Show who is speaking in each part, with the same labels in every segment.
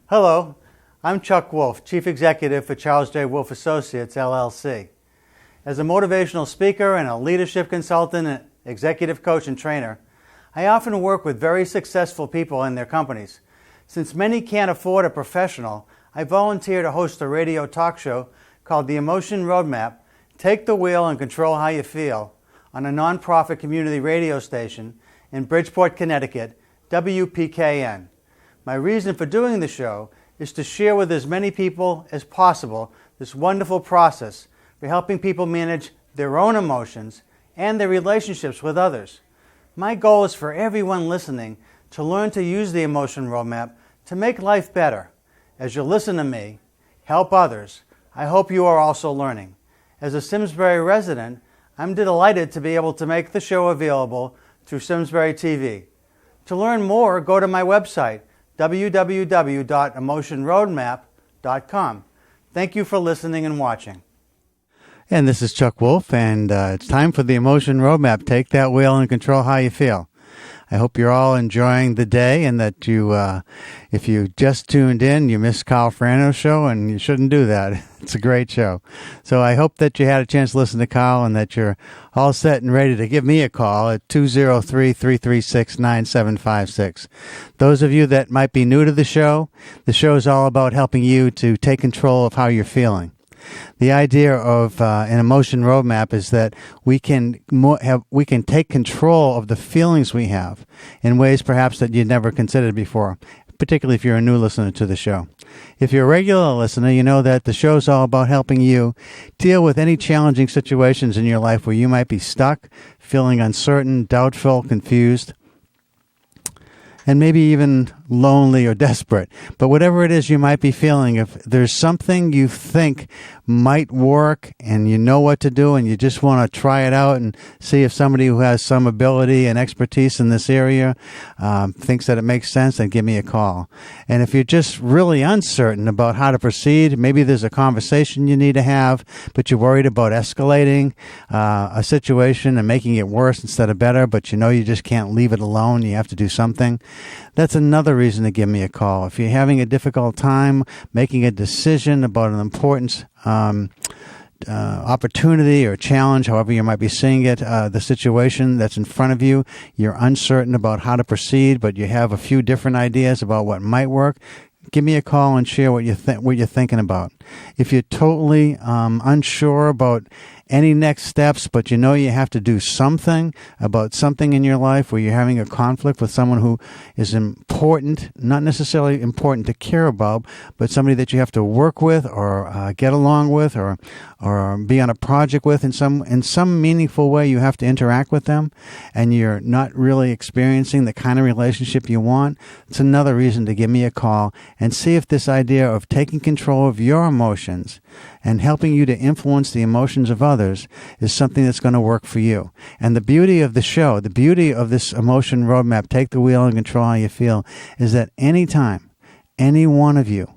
Speaker 1: Hello, I'm Chuck Wolf, Chief Executive for Charles J. Wolf Associates, LLC. As a motivational speaker and a leadership consultant and executive coach and trainer, I often work with very successful people in their companies. Since many can't afford a professional, I volunteer to host a radio talk show called The Emotion Roadmap, Take the Wheel and Control How You Feel, on a nonprofit community radio station in Bridgeport, Connecticut, WPKN. My reason for doing the show is to share with as many people as possible this wonderful process for helping people manage their own emotions and their relationships with others. My goal is for everyone listening to learn to use the Emotion Roadmap to make life better. As you listen to me, help others, I hope you are also learning. As a Simsbury resident, I'm delighted to be able to make the show available through Simsbury TV. To learn more, go to my website, www.emotionroadmap.com. Thank you for listening and watching. And this is Chuck Wolf, and it's time for the Emotion Roadmap. Take that wheel and control how you feel. I hope you're all enjoying the day, and that you, if you just tuned in, you missed Carl Frano's show, and you shouldn't do that. It's a great show. So I hope that you had a chance to listen to Carl and that you're all set and ready to give me a call at 203-336-9756. Those of you that might be new to the show is all about helping you to take control of how you're feeling. The idea of an emotion roadmap is that we can take control of the feelings we have in ways perhaps that you'd never considered before, particularly if you're a new listener to the show. If you're a regular listener, you know that the show is all about helping you deal with any challenging situations in your life where you might be stuck, feeling uncertain, doubtful, confused, and maybe even lonely or desperate. But whatever it is you might be feeling, if there's something you think might work and you know what to do and you just want to try it out and see if somebody who has some ability and expertise in this area thinks that it makes sense, then give me a call. And if you're just really uncertain about how to proceed, maybe there's a conversation you need to have, but you're worried about escalating a situation and making it worse instead of better, but you know you just can't leave it alone, you have to do something, that's another reason to give me a call. If you're having a difficult time making a decision about an important opportunity or challenge, however you might be seeing it, the situation that's in front of you, you're uncertain about how to proceed, but you have a few different ideas about what might work, give me a call and share what you're thinking about. If you're totally unsure about any next steps, but you know you have to do something about something in your life where you're having a conflict with someone who is important, not necessarily important to care about, but somebody that you have to work with or get along with or be on a project with in some meaningful way, you have to interact with them, and you're not really experiencing the kind of relationship you want, it's another reason to give me a call and see if this idea of taking control of your emotions and helping you to influence the emotions of others is something that's going to work for you. And the beauty of the show, the beauty of this emotion roadmap, Take the Wheel and Control How You Feel, is that anytime any one of you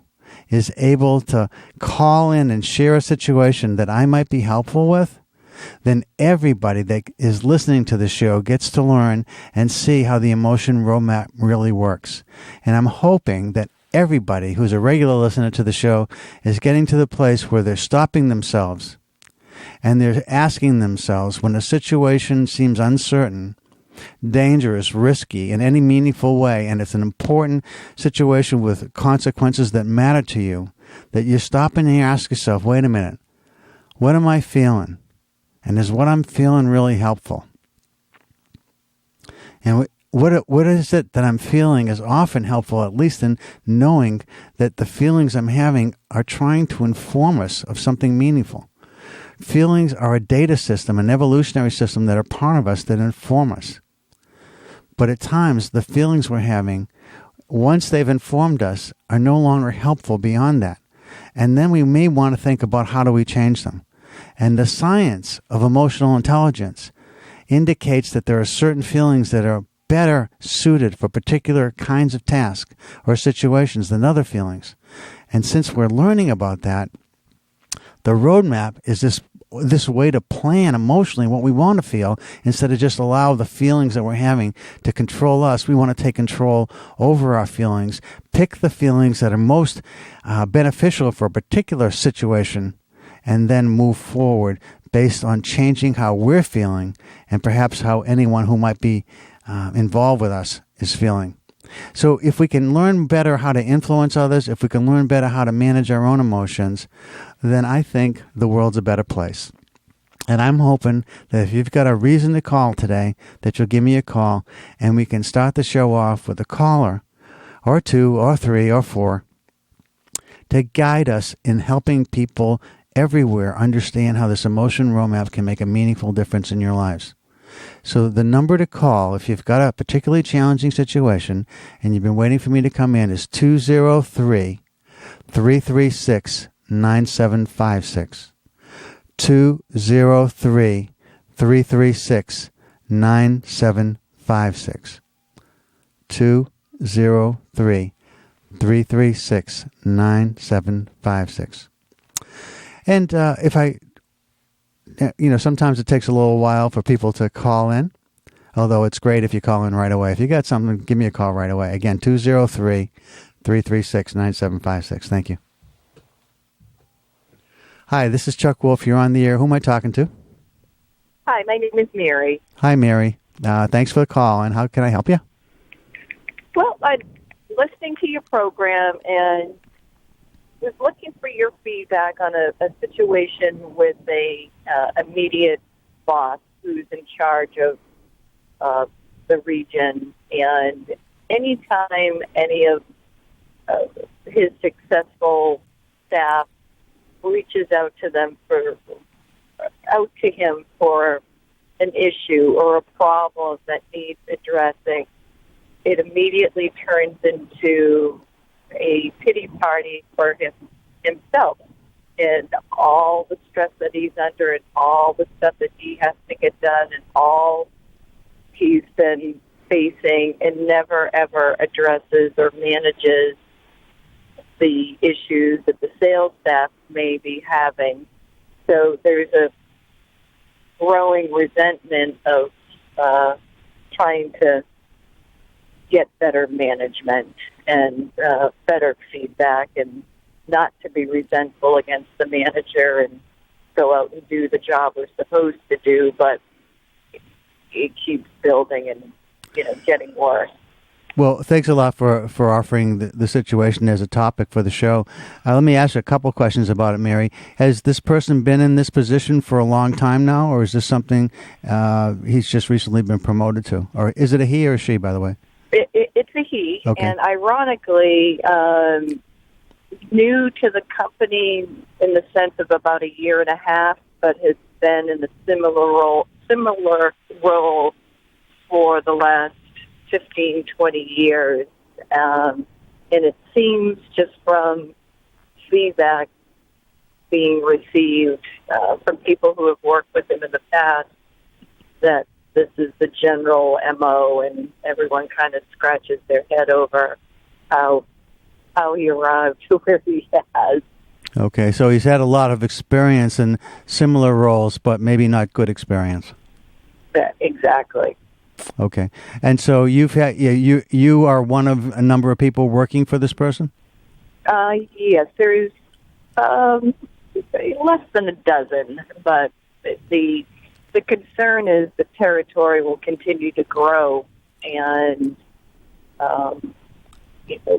Speaker 1: is able to call in and share a situation that I might be helpful with, then everybody that is listening to the show gets to learn and see how the emotion roadmap really works. And I'm hoping that everybody who's a regular listener to the show is getting to the place where they're stopping themselves and they're asking themselves, when a situation seems uncertain, dangerous, risky in any meaningful way, and it's an important situation with consequences that matter to you, that you stop and you ask yourself, wait a minute, what am I feeling? And is what I'm feeling really helpful? And what is it that I'm feeling is often helpful, at least in knowing that the feelings I'm having are trying to inform us of something meaningful. Feelings are a data system, an evolutionary system that are part of us that inform us. But at times, the feelings we're having, once they've informed us, are no longer helpful beyond that. And then we may want to think about how do we change them. And the science of emotional intelligence indicates that there are certain feelings that are better suited for particular kinds of tasks or situations than other feelings. And since we're learning about that, the roadmap is this way to plan emotionally what we want to feel instead of just allow the feelings that we're having to control us. We want to take control over our feelings, pick the feelings that are most beneficial for a particular situation, and then move forward based on changing how we're feeling and perhaps how anyone who might be involved with us is feeling. So if we can learn better how to influence others, if we can learn better how to manage our own emotions, then I think the world's a better place. And I'm hoping that if you've got a reason to call today, that you'll give me a call and we can start the show off with a caller or two or three or four to guide us in helping people everywhere understand how this emotion roadmap can make a meaningful difference in your lives. So the number to call, if you've got a particularly challenging situation and you've been waiting for me to come in, is 203-336-9756. 203-336-9756. 203-336-9756. And if I... sometimes it takes a little while for people to call in, although it's great if you call in right away. If you got something, give me a call right away. Again, 203-336-9756. Thank you. Hi, this is Chuck Wolf. You're on the air. Who am I talking to?
Speaker 2: Hi, my name is Mary.
Speaker 1: Hi, Mary. Thanks for the call, and how can I help you?
Speaker 2: Well, I'm listening to your program and was looking for your feedback on a situation with a immediate boss who's in charge of the region. And anytime any of his successful staff reaches out to him for an issue or a problem that needs addressing, it immediately turns into a pity party for himself and all the stress that he's under and all the stuff that he has to get done and all he's been facing, and never, ever addresses or manages the issues that the sales staff may be having. So there's a growing resentment of trying to get better management and better feedback, and not to be resentful against the manager and go out and do the job we're supposed to do, but it keeps building and getting worse.
Speaker 1: Well, thanks a lot for offering the situation as a topic for the show. Let me ask you a couple questions about it, Mary. Has this person been in this position for a long time now, or is this something he's just recently been promoted to? Or is it a he or a she, by the way?
Speaker 2: It's a he,
Speaker 1: okay.
Speaker 2: And ironically, new to the company in the sense of about a year and a half, but has been in a similar role for the last 15, 20 years. And it seems just from feedback being received from people who have worked with him in the past that this is the general MO, and everyone kind of scratches their head over how he arrived to where he has.
Speaker 1: Okay, so he's had a lot of experience in similar roles, but maybe not good experience.
Speaker 2: Yeah, exactly.
Speaker 1: Okay, and so you are one of a number of people working for this person?
Speaker 2: Yes, there's less than a dozen, but the concern is the territory will continue to grow, and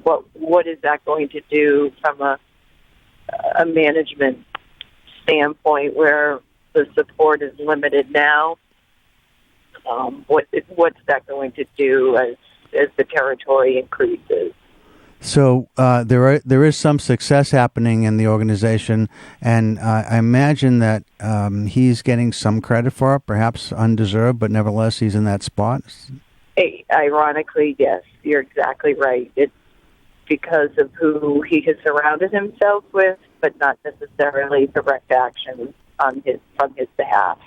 Speaker 2: what is that going to do from a management standpoint where the support is limited now? What's that going to do as the territory increases?
Speaker 1: So there is some success happening in the organization, and I imagine that he's getting some credit for it, perhaps undeserved, but nevertheless he's in that spot.
Speaker 2: Ironically, yes, you're exactly right. It's because of who he has surrounded himself with, but not necessarily direct action from his behalf.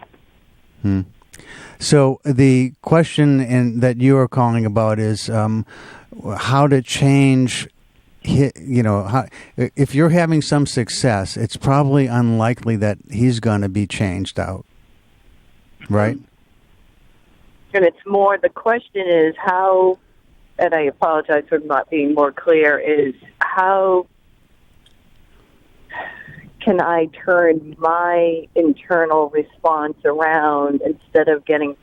Speaker 1: So the question that you are calling about is how to change. If you're having some success, it's probably unlikely that he's going to be changed out, right?
Speaker 2: And it's more, the question is how, and I apologize for not being more clear, is how can I turn my internal response around instead of getting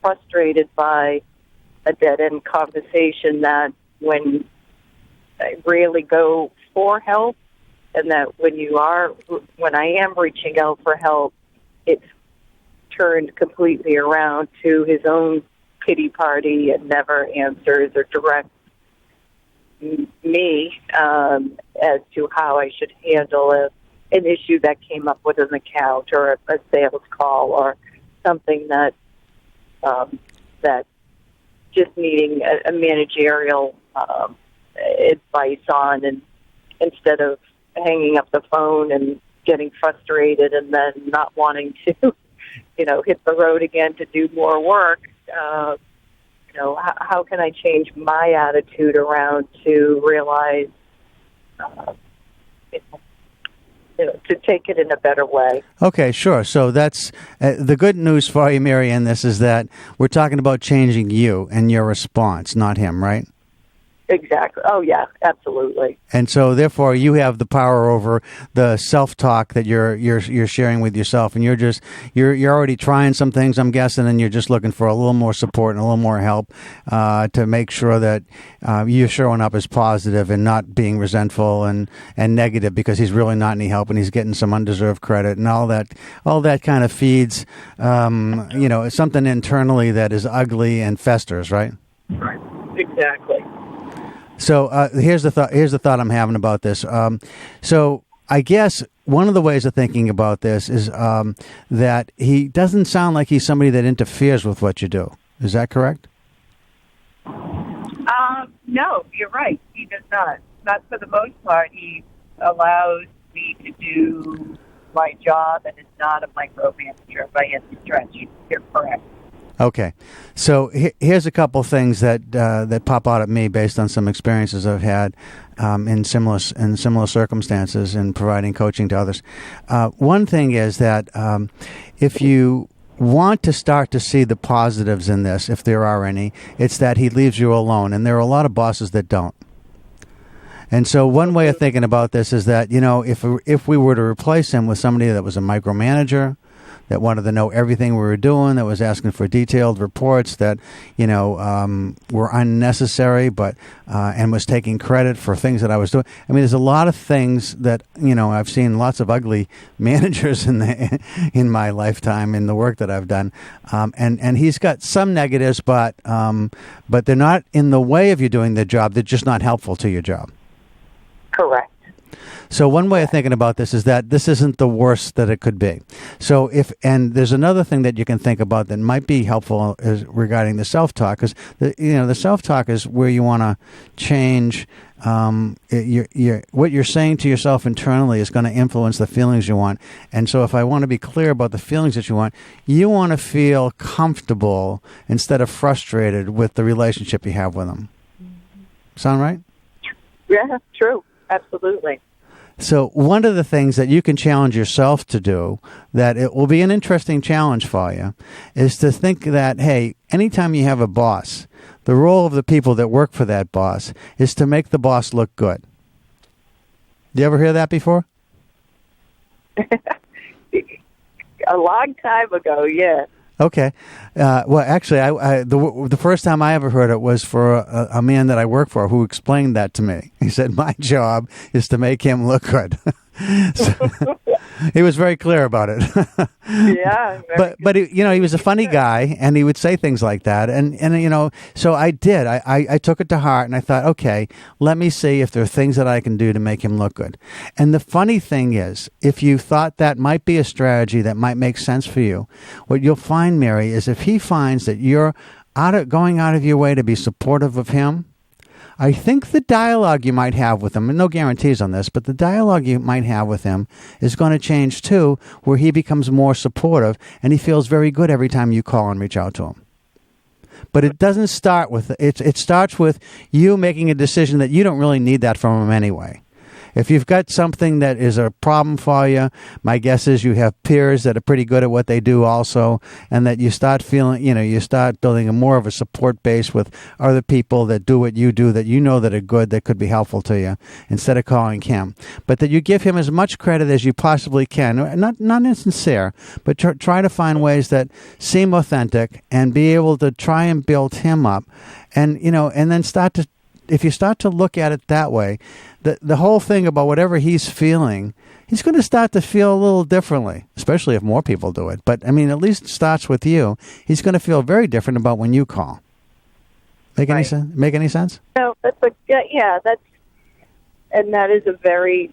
Speaker 2: frustrated by a dead-end conversation, that when I really go for help, and that when I am reaching out for help, it's turned completely around to his own pity party and never answers or directs me as to how I should handle an issue that came up with an account or a sales call or something that just needing a managerial advice on, and instead of hanging up the phone and getting frustrated and then not wanting to, hit the road again to do more work, how can I change my attitude around to realize, to take it in a better way?
Speaker 1: Okay, sure. So that's the good news for you, Mary, in this is that we're talking about changing you and your response, not him, right?
Speaker 2: Exactly. Oh, yeah, absolutely.
Speaker 1: And so, therefore, you have the power over the self-talk that you're sharing with yourself, and you're already trying some things, I'm guessing, and you're just looking for a little more support and a little more help to make sure that you're showing up as positive and not being resentful and negative because he's really not any help and he's getting some undeserved credit and all that kind of feeds something internally that is ugly and festers, right?
Speaker 2: Right. Exactly.
Speaker 1: So here's the thought I'm having about this. So I guess one of the ways of thinking about this is that he doesn't sound like he's somebody that interferes with what you do. Is that correct?
Speaker 2: No, you're right. He does not. Not for the most part. He allows me to do my job and is not a micromanager by any stretch. You're correct.
Speaker 1: Okay, so here's a couple things that pop out at me based on some experiences I've had in similar circumstances in providing coaching to others. One thing is that if you want to start to see the positives in this, if there are any, it's that he leaves you alone, and there are a lot of bosses that don't. And so one way of thinking about this is that, if we were to replace him with somebody that was a micromanager, that wanted to know everything we were doing, that was asking for detailed reports that, were unnecessary, but and was taking credit for things that I was doing. I mean, there's a lot of things that, I've seen lots of ugly managers in my lifetime in the work that I've done. And he's got some negatives, but they're not in the way of you doing the job. They're just not helpful to your job.
Speaker 2: Correct.
Speaker 1: So one way of thinking about this is that this isn't the worst that it could be. So and there's another thing that you can think about that might be helpful regarding the self-talk, because the self-talk is where you want to change. What you're saying to yourself internally is going to influence the feelings you want. And so if I want to be clear about the feelings that you want to feel comfortable instead of frustrated with the relationship you have with them. Sound right?
Speaker 2: Yeah, true. Absolutely.
Speaker 1: So one of the things that you can challenge yourself to do, that it will be an interesting challenge for you, is to think that, hey, anytime you have a boss, the role of the people that work for that boss is to make the boss look good. You ever hear that before?
Speaker 2: A long time ago, yeah.
Speaker 1: Okay. Well, actually, the first time I ever heard it was for a man that I work for who explained that to me. He said, my job is to make him look good. So, he was very clear about it.
Speaker 2: Yeah.
Speaker 1: But he was a funny guy, and he would say things like that. And so I did. I took it to heart, and I thought, okay, let me see if there are things that I can do to make him look good. And the funny thing is, if you thought that might be a strategy that might make sense for you, what you'll find, Mary, is if he finds that you're going out of your way to be supportive of him, I think the dialogue you might have with him, and no guarantees on this, but the dialogue you might have with him is going to change too, where he becomes more supportive and he feels very good every time you call and reach out to him. But it doesn't start with, it starts with you making a decision that you don't really need that from him anyway. If you've got something that is a problem for you, my guess is you have peers that are pretty good at what they do also, and that you start feeling, you start building a more of a support base with other people that do what you do, that you know that are good, that could be helpful to you, instead of calling him. But that you give him as much credit as you possibly can, not insincere, but try to find ways that seem authentic and be able to try and build him up, and then if you start to look at it that way, the whole thing about whatever he's feeling, he's going to start to feel a little differently, especially if more people do it. But, at least it starts with you. He's going to feel very different about when you call. Make any sense? No,
Speaker 2: that is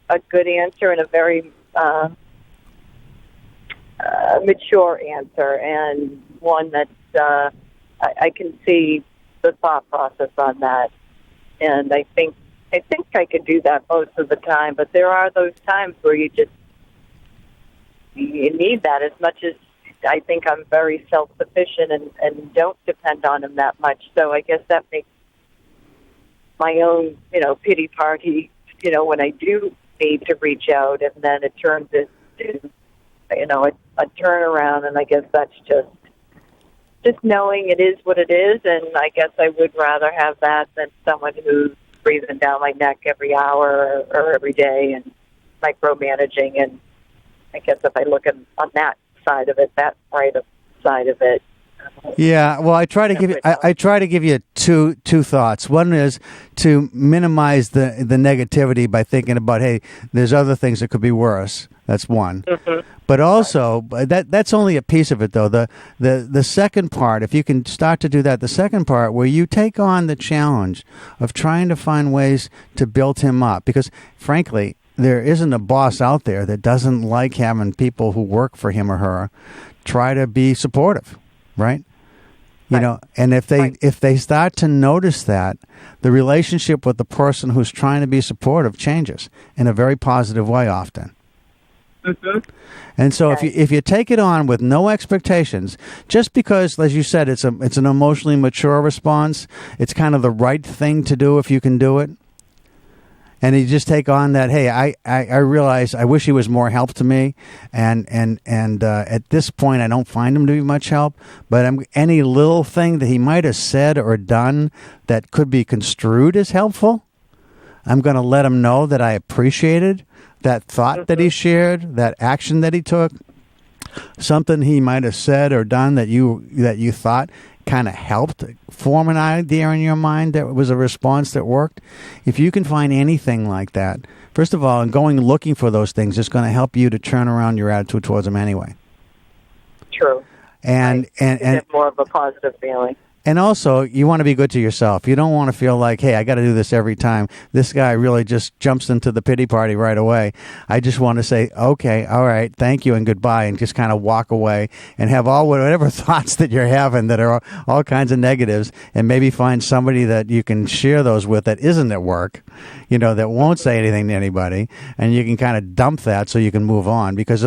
Speaker 2: a good answer and a very mature answer, and one that I can see the thought process on that. And I think I could do that most of the time, but there are those times where you need that as much as I think I'm very self-sufficient and don't depend on him that much. So I guess that makes my own, pity party, when I do need to reach out, and then it turns into, a turnaround, and I guess that's just knowing it is what it is, and I guess I would rather have that than someone who's breathing down my neck every hour or every day and micromanaging. And I guess if I look on that side of it, that right side of it.
Speaker 1: Yeah, well, I try to give you two thoughts. One is to minimize the negativity by thinking about, hey, there's other things that could be worse. That's one. Mm-hmm. But also, that's only a piece of it, though. The second part, if you can start to do that, the second part where you take on the challenge of trying to find ways to build him up, because frankly, there isn't a boss out there that doesn't like having people who work for him or her try to be supportive, right? And if they start to notice that, the relationship with the person who's trying to be supportive changes in a very positive way often. Mm-hmm. And so if you take it on with no expectations, just because, as you said, it's an emotionally mature response, it's kind of the right thing to do if you can do it. And you just take on that, hey, I realize I wish he was more help to me, and at this point I don't find him to be much help, but any little thing that he might have said or done that could be construed as helpful, I'm going to let him know that I appreciated that thought that he shared, that action that he took, something he might have said or done that you thought kind of helped form an idea in your mind that was a response that worked. If you can find anything like that, first of all, going looking for those things is going to help you to turn around your attitude towards them anyway.
Speaker 2: True.
Speaker 1: And
Speaker 2: have more of a positive feeling.
Speaker 1: And also, you want to be good to yourself. You don't want to feel like, hey, I got to do this every time. This guy really just jumps into the pity party right away. I just want to say, okay, all right, thank you and goodbye, and just kind of walk away and have whatever thoughts that you're having that are all kinds of negatives, and maybe find somebody that you can share those with that isn't at work, that won't say anything to anybody, and you can kind of dump that so you can move on, because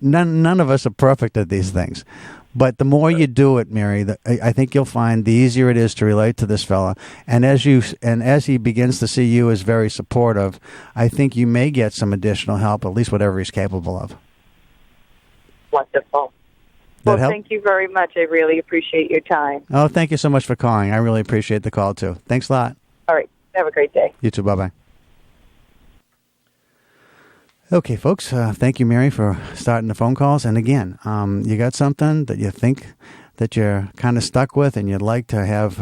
Speaker 1: none of us are perfect at these things. But the more you do it, Mary, I think you'll find the easier it is to relate to this fella. And as he begins to see you as very supportive, I think you may get some additional help, at least whatever he's capable of.
Speaker 2: Wonderful. Well, thank you very much. I really appreciate your time.
Speaker 1: Oh, thank you so much for calling. I really appreciate the call, too. Thanks a lot.
Speaker 2: All right. Have a great day.
Speaker 1: You too. Bye-bye. Okay, folks, thank you, Mary, for starting the phone calls. And again, you got something that you think that you're kind of stuck with and you'd like to have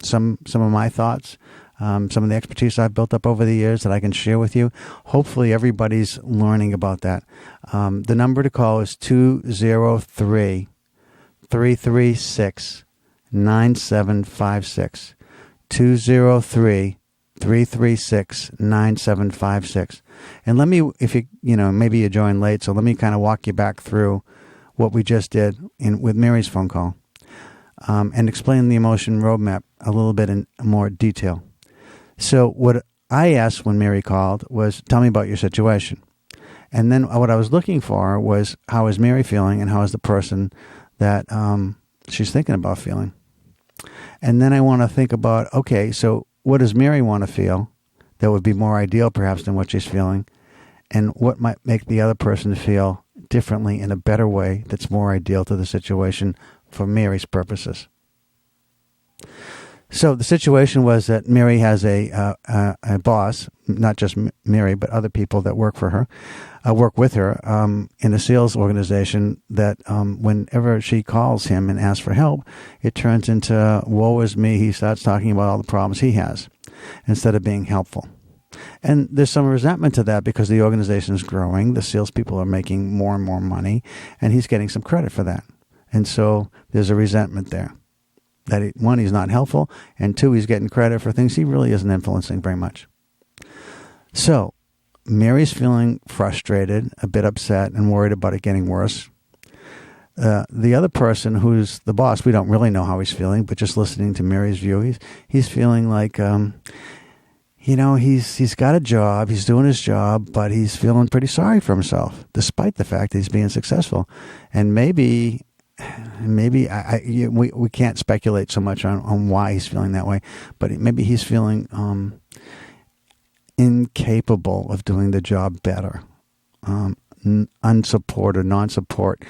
Speaker 1: some of my thoughts, some of the expertise I've built up over the years that I can share with you. Hopefully everybody's learning about that. The number to call is 203-336-9756. 203-336-9756. And let me, if maybe you joined late, so let me kind of walk you back through what we just did with Mary's phone call, and explain the emotion roadmap a little bit in more detail. So what I asked when Mary called was, tell me about your situation. And then what I was looking for was, how is Mary feeling and how is the person that she's thinking about feeling? And then I want to think about, okay, so what does Mary want to feel that would be more ideal perhaps than what she's feeling? And what might make the other person feel differently in a better way that's more ideal to the situation for Mary's purposes? So the situation was that Mary has a boss, not just Mary, but other people that work for her, work with her in a sales organization that whenever she calls him and asks for help, it turns into, woe is me. He starts talking about all the problems he has instead of being helpful. And there's some resentment to that because the organization is growing. The salespeople are making more and more money, and he's getting some credit for that. And so there's a resentment there. That one, he's not helpful, and two, he's getting credit for things he really isn't influencing very much. So Mary's feeling frustrated, a bit upset, and worried about it getting worse. The other person, who's the boss, we don't really know how he's feeling, but just listening to Mary's view, he's feeling like, he's got a job, he's doing his job, but he's feeling pretty sorry for himself, despite the fact that he's being successful. And maybe we can't speculate so much on why he's feeling that way, but maybe he's feeling incapable of doing the job better, unsupport or non-support.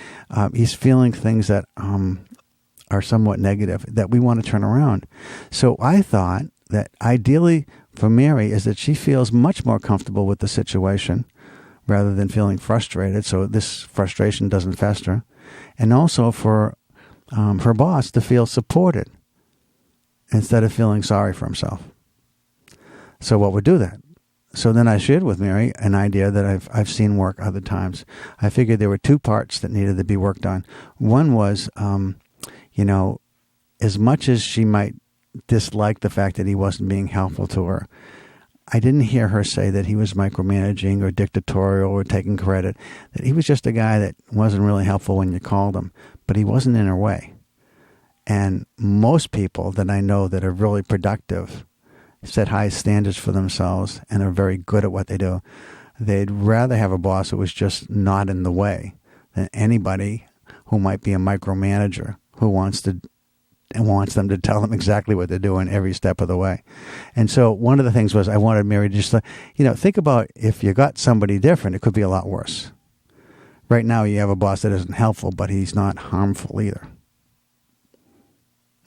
Speaker 1: He's feeling things that are somewhat negative that we want to turn around. So I thought that ideally for Mary is that she feels much more comfortable with the situation rather than feeling frustrated, so this frustration doesn't fester. And also for her boss to feel supported instead of feeling sorry for himself. So what would do that? So then I shared with Mary an idea that I've seen work other times. I figured there were two parts that needed to be worked on. One was, as much as she might dislike the fact that he wasn't being helpful to her, I didn't hear her say that he was micromanaging or dictatorial or taking credit, that he was just a guy that wasn't really helpful when you called him, but he wasn't in her way. And most people that I know that are really productive, set high standards for themselves, and are very good at what they do, they'd rather have a boss who was just not in the way than anybody who might be a micromanager who wants them to tell them exactly what they're doing every step of the way. And so one of the things was I wanted Mary to just, think about if you got somebody different, it could be a lot worse. Right now you have a boss that isn't helpful, but he's not harmful either.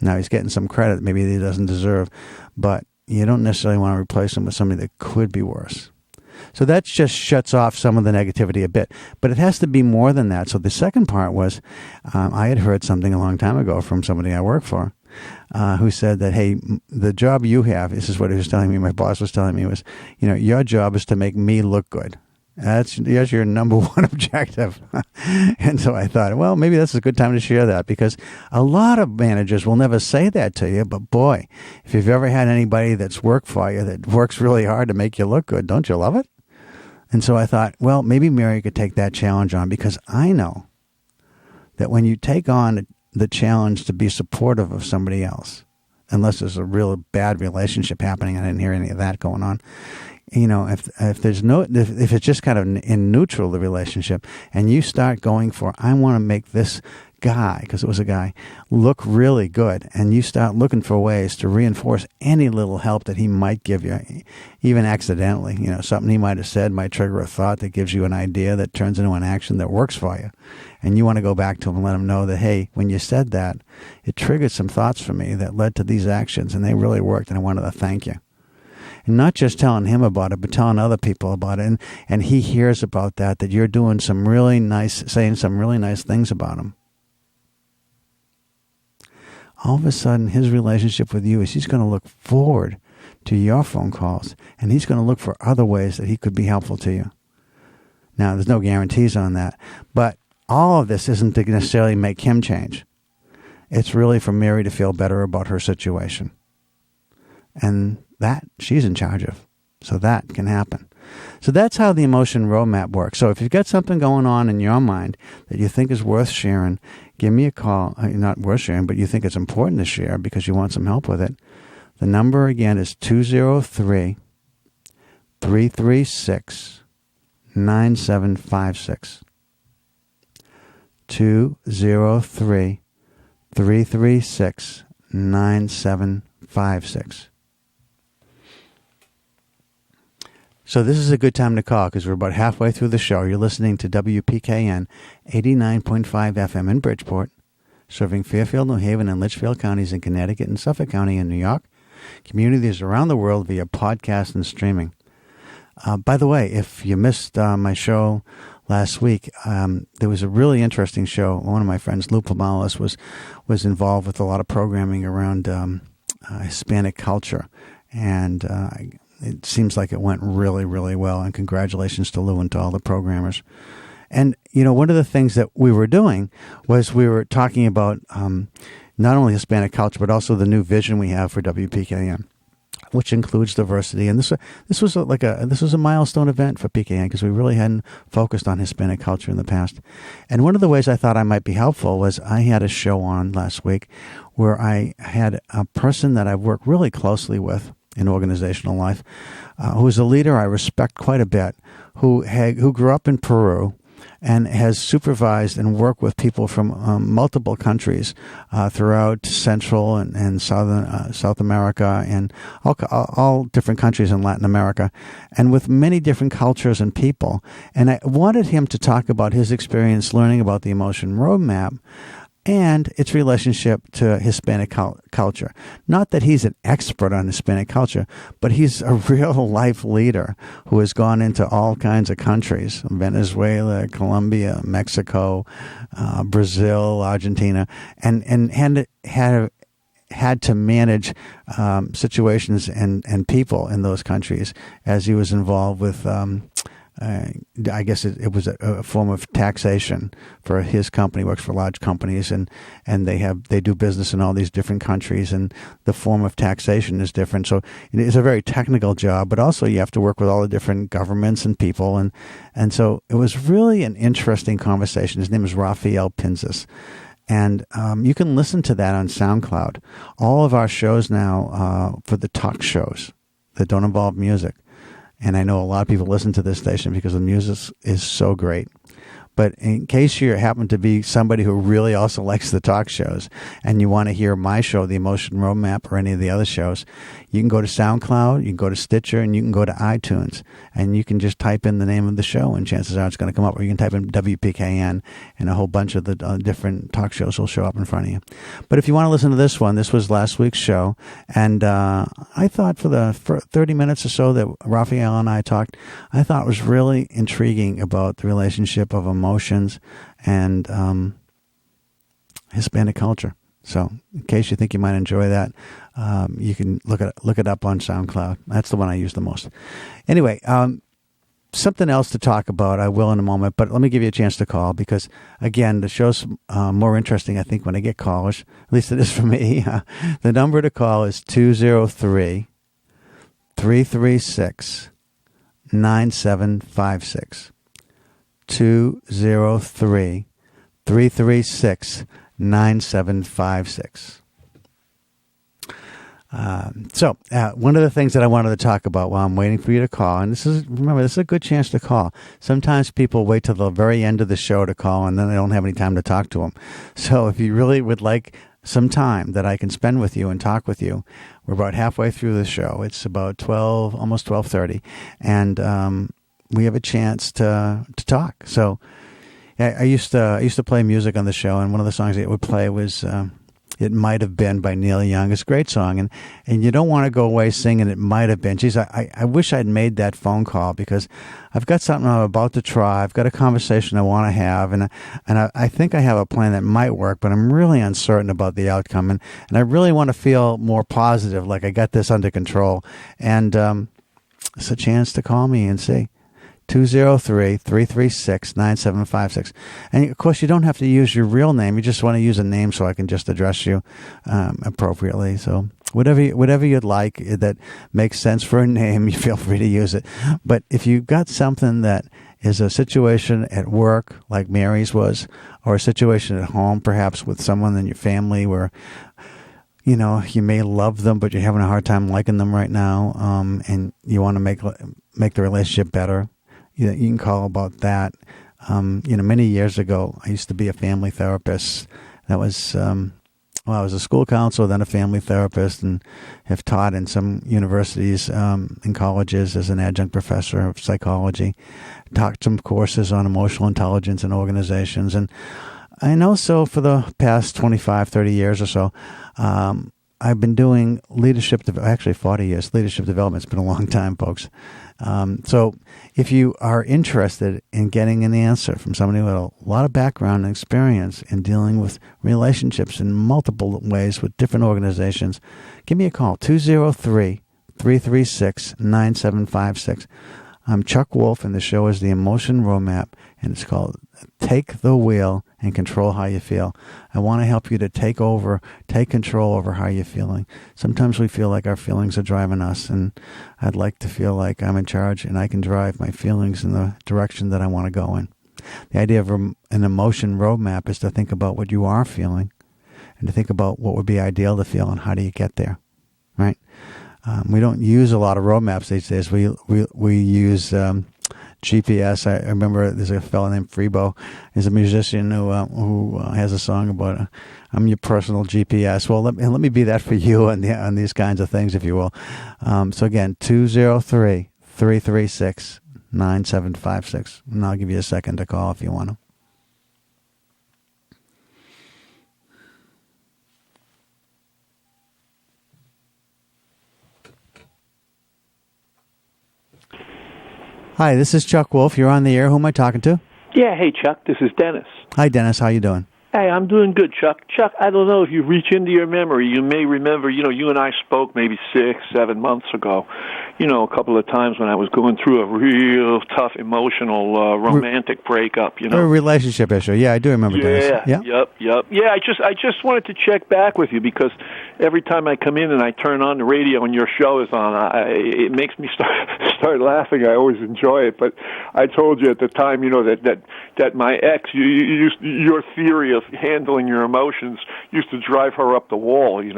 Speaker 1: Now he's getting some credit maybe he doesn't deserve, but you don't necessarily want to replace him with somebody that could be worse. So that just shuts off some of the negativity a bit. But it has to be more than that. So the second part was, I had heard something a long time ago from somebody I work for who said that, hey, the job you have, this is what he was telling me, my boss was telling me, was, your job is to make me look good. That's your number one objective. And so I thought, well, maybe that's a good time to share that, because a lot of managers will never say that to you. But boy, if you've ever had anybody that's worked for you that works really hard to make you look good, don't you love it? And so I thought, well, maybe Mary could take that challenge on, because I know that when you take on the challenge to be supportive of somebody else, unless there's a real bad relationship happening, I didn't hear any of that going on. If it's just kind of in neutral, the relationship, and you start going for, I want to make this guy, because it was a guy, look really good, and you start looking for ways to reinforce any little help that he might give you, even accidentally, something he might have said might trigger a thought that gives you an idea that turns into an action that works for you. And you want to go back to him and let him know that, hey, when you said that, it triggered some thoughts for me that led to these actions, and they really worked, and I wanted to thank you. And not just telling him about it, but telling other people about it. And he hears about that you're doing some really nice, saying some really nice things about him. All of a sudden, his relationship with you is he's going to look forward to your phone calls, and he's going to look for other ways that he could be helpful to you. Now, there's no guarantees on that, but all of this isn't to necessarily make him change. It's really for Mary to feel better about her situation. And that she's in charge of. So that can happen. So that's how the emotion roadmap works. So if you've got something going on in your mind that you think is worth sharing, give me a call. Not worth sharing, but you think it's important to share because you want some help with it. The number again is 203-336-9756. 203-336-9756. So this is a good time to call because we're about halfway through the show. You're listening to WPKN 89.5 FM in Bridgeport, serving Fairfield, New Haven, and Litchfield counties in Connecticut and Suffolk County in New York, communities around the world via podcast and streaming. By the way, if you missed my show last week, there was a really interesting show. One of my friends, Lou Plamalis, was involved with a lot of programming around Hispanic culture, and it seems like it went really, really well, and congratulations to Lou and to all the programmers. And, one of the things that we were doing was we were talking about not only Hispanic culture, but also the new vision we have for WPKN, which includes diversity. And this was a milestone event for PKN because we really hadn't focused on Hispanic culture in the past. And one of the ways I thought I might be helpful was I had a show on last week where I had a person that I've worked really closely with in organizational life, who is a leader I respect quite a bit, who grew up in Peru and has supervised and worked with people from multiple countries throughout Central and Southern South America and all different countries in Latin America, and with many different cultures and people. And I wanted him to talk about his experience learning about the Emotion Roadmap and its relationship to Hispanic culture. Not that he's an expert on Hispanic culture, but he's a real-life leader who has gone into all kinds of countries, Venezuela, Colombia, Mexico, Brazil, Argentina, and had to manage situations and people in those countries as he was involved with I guess it was a form of taxation for his company. Works for large companies, and they do business in all these different countries, and the form of taxation is different. So it's a very technical job, but also you have to work with all the different governments and people, and so it was really an interesting conversation. His name is Rafael Pinzas. And you can listen to that on SoundCloud. All of our shows now for the talk shows that don't involve music. And I know a lot of people listen to this station because the music is so great. But in case you happen to be somebody who really also likes the talk shows and you want to hear my show, The Emotion Roadmap, or any of the other shows, you can go to SoundCloud, you can go to Stitcher, and you can go to iTunes. And you can just type in the name of the show, and chances are it's going to come up. Or you can type in WPKN, and a whole bunch of the different talk shows will show up in front of you. But if you want to listen to this one, this was last week's show. And I thought for 30 minutes or so that Raphael and I talked, I thought it was really intriguing about the relationship of emotions and Hispanic culture. So in case you think you might enjoy that, you can look it up on SoundCloud. That's the one I use the most. Anyway, something else to talk about, I will in a moment, but let me give you a chance to call because, again, the show's more interesting, I think, when I get callers. At least it is for me. The number to call is 203-336-9756. 203-336-9756. So one of the things that I wanted to talk about while I'm waiting for you to call, and this is a good chance to call. Sometimes people wait till the very end of the show to call, and then they don't have any time to talk to them. So if you really would like some time that I can spend with you and talk with you, we're about halfway through the show. It's about 12, almost 12:30, and we have a chance to talk. So I used to play music on the show, and one of the songs that would play was It Might Have Been by Neil Young. It's a great song, and you don't want to go away singing It Might Have Been. Geez, I wish I'd made that phone call because I've got something I'm about to try. I've got a conversation I want to have, and I think I have a plan that might work, but I'm really uncertain about the outcome, and I really want to feel more positive, like I got this under control. And it's a chance to call me and see. 203-336-9756. And, of course, you don't have to use your real name. You just want to use a name so I can just address you appropriately. So whatever you'd like that makes sense for a name, you feel free to use it. But if you've got something that is a situation at work, like Mary's was, or a situation at home, perhaps with someone in your family where you may love them, but you're having a hard time liking them right now, and you want to make the relationship better. You can call about that. Many years ago, I used to be a family therapist. That was, I was a school counselor, then a family therapist, and have taught in some universities and colleges as an adjunct professor of psychology. Taught some courses on emotional intelligence in organizations. And I know so for the past 25, 30 years or so, I've been doing actually 40 years. Leadership development. It's been a long time, folks. So if you are interested in getting an answer from somebody with a lot of background and experience in dealing with relationships in multiple ways with different organizations, give me a call, 203-336-9756. I'm Chuck Wolf, and the show is The Emotion Roadmap, and it's called Take the Wheel and Control How You Feel. I want to help you to take control over how you're feeling. Sometimes we feel like our feelings are driving us, and I'd like to feel like I'm in charge and I can drive my feelings in the direction that I want to go in. The idea of an emotion roadmap is to think about what you are feeling and to think about what would be ideal to feel and how do you get there, right? We don't use a lot of roadmaps these days. We use GPS. I remember there's a fellow named Freebo. He's a musician who has a song about I'm your personal GPS. Well, let me be that for you on these kinds of things, if you will. So again, 203-336-9756. And I'll give you a second to call if you want to. Hi, this is Chuck Wolf. You're on the air. Who am I talking to?
Speaker 3: Yeah, hey, Chuck. This is Dennis.
Speaker 1: Hi, Dennis. How you doing?
Speaker 3: Hey, I'm doing good, Chuck. Chuck, I don't know if you reach into your memory. You may remember, you and I spoke maybe 6-7 months ago, a couple of times when I was going through a real tough emotional romantic breakup,
Speaker 1: A relationship issue. Yeah, I do remember, Dennis.
Speaker 3: Yeah, yep. Yeah, I just wanted to check back with you because every time I come in and I turn on the radio and your show is on, it makes me start laughing. I always enjoy it. But I told you at the time, that my ex, your theory of handling your emotions used to drive her up the wall, and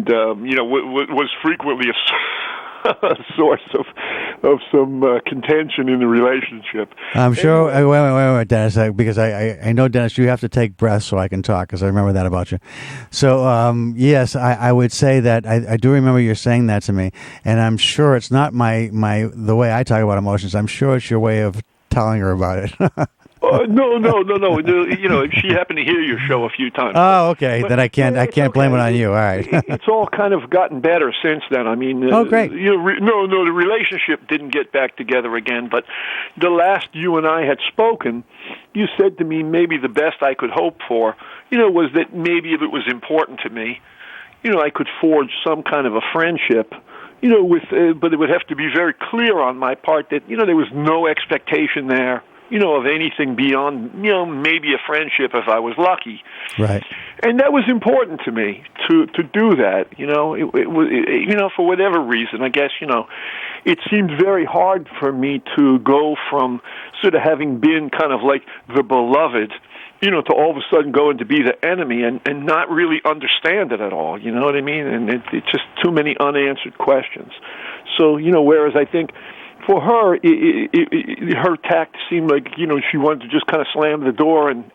Speaker 3: was frequently a source of some contention in the relationship.
Speaker 1: I'm sure. Wait, Dennis, because I know, Dennis, you have to take breaths so I can talk, because I remember that about you. So, yes, I would say that I do remember you saying that to me, and I'm sure it's not the way I talk about emotions. I'm sure it's your way of telling her about it.
Speaker 3: No. If she happened to hear your show a few times.
Speaker 1: Oh, okay. Then I can't blame it on you. All right.
Speaker 3: It's all kind of gotten better since then. I mean,
Speaker 1: oh, great.
Speaker 3: No, the relationship didn't get back together again. But the last you and I had spoken, you said to me maybe the best I could hope for, was that maybe if it was important to me, I could forge some kind of a friendship. But it would have to be very clear on my part that there was no expectation there. Of anything beyond, maybe a friendship if I was lucky.
Speaker 1: Right.
Speaker 3: And that was important to me to do that. It was, for whatever reason, I guess, it seemed very hard for me to go from sort of having been kind of like the beloved, to all of a sudden going to be the enemy and not really understand it at all. You know what I mean? And it's just too many unanswered questions. So, whereas I think, for her, her tact seemed like she wanted to just kind of slam the door and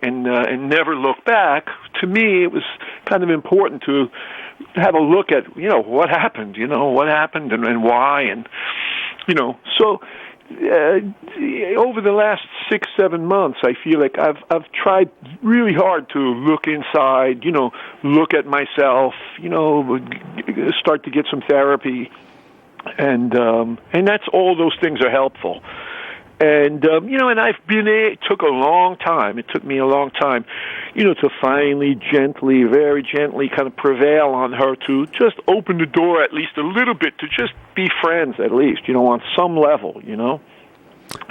Speaker 3: never look back. To me, it was kind of important to have a look at what happened, and why, and so over the last 6-7 months, I feel like I've tried really hard to look inside, look at myself, start to get some therapy. And that's all those things are helpful. And, and it took a long time. It took me a long time, to finally very gently kind of prevail on her to just open the door at least a little bit, to just be friends at least, on some level,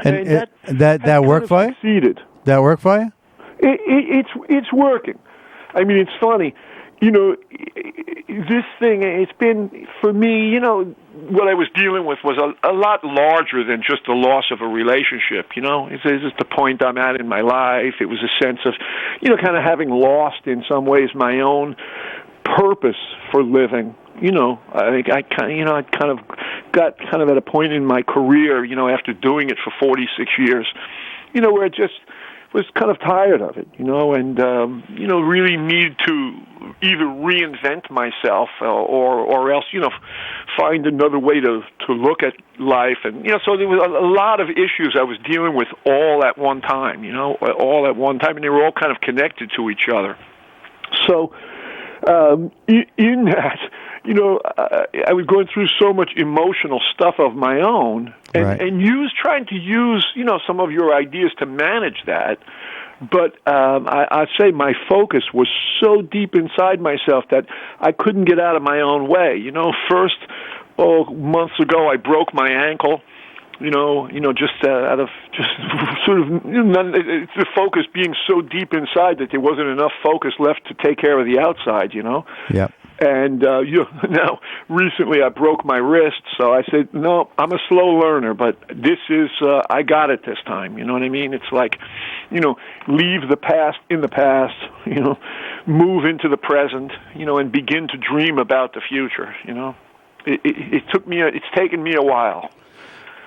Speaker 1: And that worked for you?
Speaker 3: Succeeded.
Speaker 1: That worked for you?
Speaker 3: It's working. I mean, it's funny. This thing, it's been, for me, what I was dealing with was a lot larger than just the loss of a relationship, It's just the point I'm at in my life. It was a sense of, kind of having lost in some ways my own purpose for living. I kind of got at a point in my career, after doing it for 46 years, where I just was kind of tired of it, and really needed to either reinvent myself or else, find another way to look at life. And, so there was a lot of issues I was dealing with all at one time, and they were all kind of connected to each other. So, in that, I was going through so much emotional stuff of my own, and trying to use, some of your ideas to manage that. But I'd say my focus was so deep inside myself that I couldn't get out of my own way. First, months ago, I broke my ankle. Just out of just sort of the focus being so deep inside that there wasn't enough focus left to take care of the outside.
Speaker 1: Yep.
Speaker 3: And now recently I broke my wrist, so I said, no, I'm a slow learner, but this is I got it this time. You know what I mean? It's like, leave the past in the past, move into the present, and begin to dream about the future. It's taken me a while.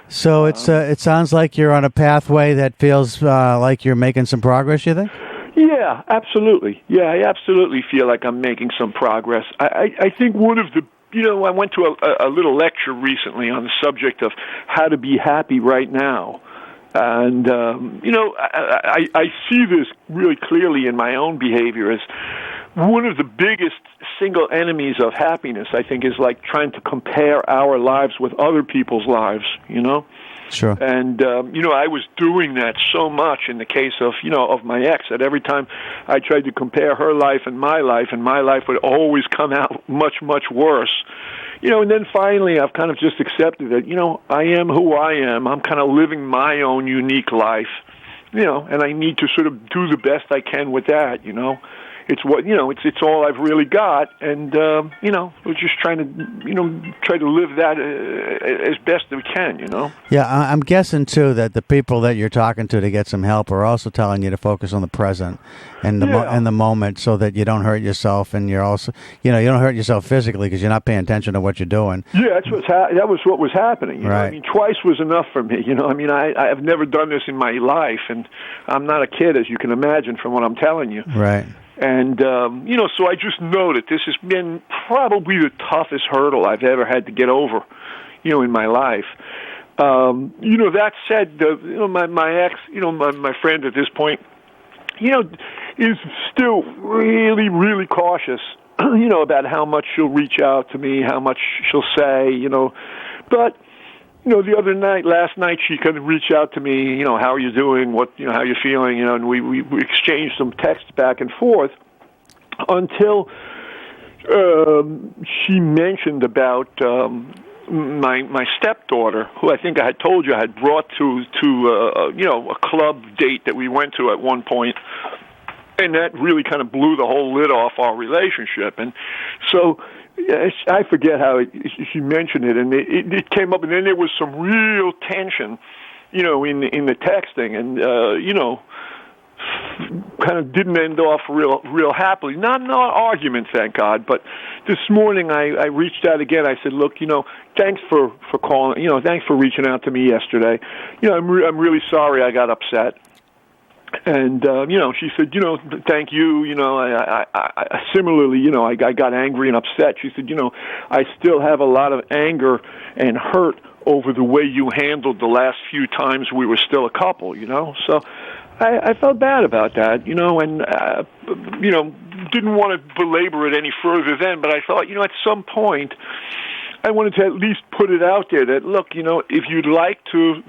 Speaker 1: So it sounds like you're on a pathway that feels like you're making some progress, you think?
Speaker 3: Yeah, absolutely. Yeah, I absolutely feel like I'm making some progress. I think one of the, I went to a little lecture recently on the subject of how to be happy right now. And, I see this really clearly in my own behavior as one of the biggest single enemies of happiness, I think, is like trying to compare our lives with other people's lives,
Speaker 1: Sure.
Speaker 3: And, I was doing that so much in the case of, of my ex, that every time I tried to compare her life and my life would always come out much, much worse. And then finally I've kind of just accepted that, I am who I am. I'm kind of living my own unique life, and I need to sort of do the best I can with that, It's what it's all I've really got, and we're just trying to try to live that as best we can.
Speaker 1: Yeah, I'm guessing too that the people that you're talking to get some help are also telling you to focus on the present and the moment, so that you don't hurt yourself, and you're also you don't hurt yourself physically because you're not paying attention to what you're doing.
Speaker 3: Yeah, that was what was happening.
Speaker 1: Right.
Speaker 3: I mean, twice was enough for me. I've never done this in my life, and I'm not a kid, as you can imagine from what I'm telling you.
Speaker 1: Right.
Speaker 3: And, so I just know that this has been probably the toughest hurdle I've ever had to get over, in my life. That said, my ex, my friend at this point, is still really, really cautious, about how much she'll reach out to me, how much she'll say, but, the last night, she kind of reached out to me, how are you doing, what, how you feeling, and we exchanged some texts back and forth until she mentioned about my stepdaughter, who I think I had told you I had brought to a club date that we went to at one point, and that really kind of blew the whole lid off our relationship. And so I forget how she mentioned it, and it came up, and then there was some real tension, in the texting, and kind of didn't end off real happily. Not an argument, thank God, but this morning I reached out again. I said, look, thanks for calling, thanks for reaching out to me yesterday. I'm really sorry I got upset. And, she said, thank you, I similarly, I got angry and upset. She said, I still have a lot of anger and hurt over the way you handled the last few times we were still a couple, so I felt bad about that, and, didn't want to belabor it any further then, but I thought, at some point I wanted to at least put it out there that, look, if you'd like to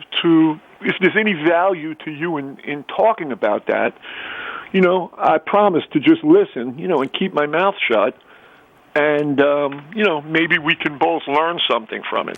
Speaker 3: if there's any value to you in talking about that, I promise to just listen, and keep my mouth shut. And, maybe we can both learn something from it,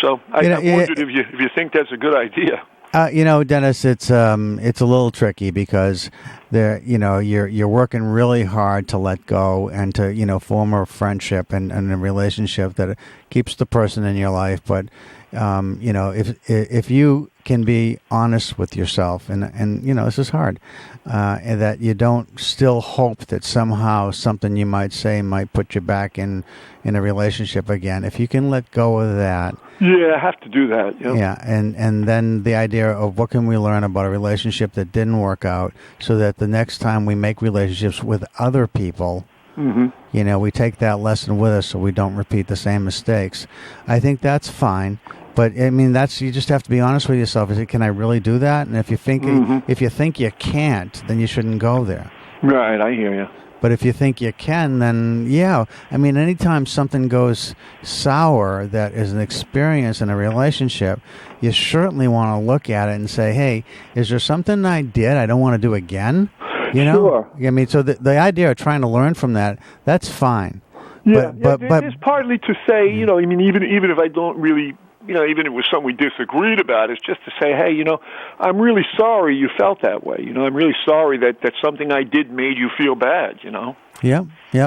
Speaker 3: So I wondered if you think that's a good idea.
Speaker 1: Dennis, it's a little tricky because you're working really hard to let go and to, form a friendship and a relationship that keeps the person in your life. But, if you can be honest with yourself, and this is hard, and that you don't still hope that somehow something you might say might put you back in a relationship again. If you can let go of that.
Speaker 3: Yeah, I have to do that. Yep.
Speaker 1: Yeah, and then the idea of what can we learn about a relationship that didn't work out, so that the next time we make relationships with other people, we take that lesson with us so we don't repeat the same mistakes. I think that's fine. But I mean, you just have to be honest with yourself. Can I really do that? And if you think you can't, then you shouldn't go there.
Speaker 3: Right, I hear you.
Speaker 1: But if you think you can, then yeah. I mean, anytime something goes sour that is an experience in a relationship, you certainly want to look at it and say, hey, is there something I did I don't want to do again?
Speaker 3: Sure.
Speaker 1: I mean, so the idea of trying to learn from that's fine.
Speaker 3: Yeah, but it's partly to say, I mean, even if I don't really, even if it was something we disagreed about, it's just to say, hey, I'm really sorry you felt that way. I'm really sorry that something I did made you feel bad,
Speaker 1: Yep.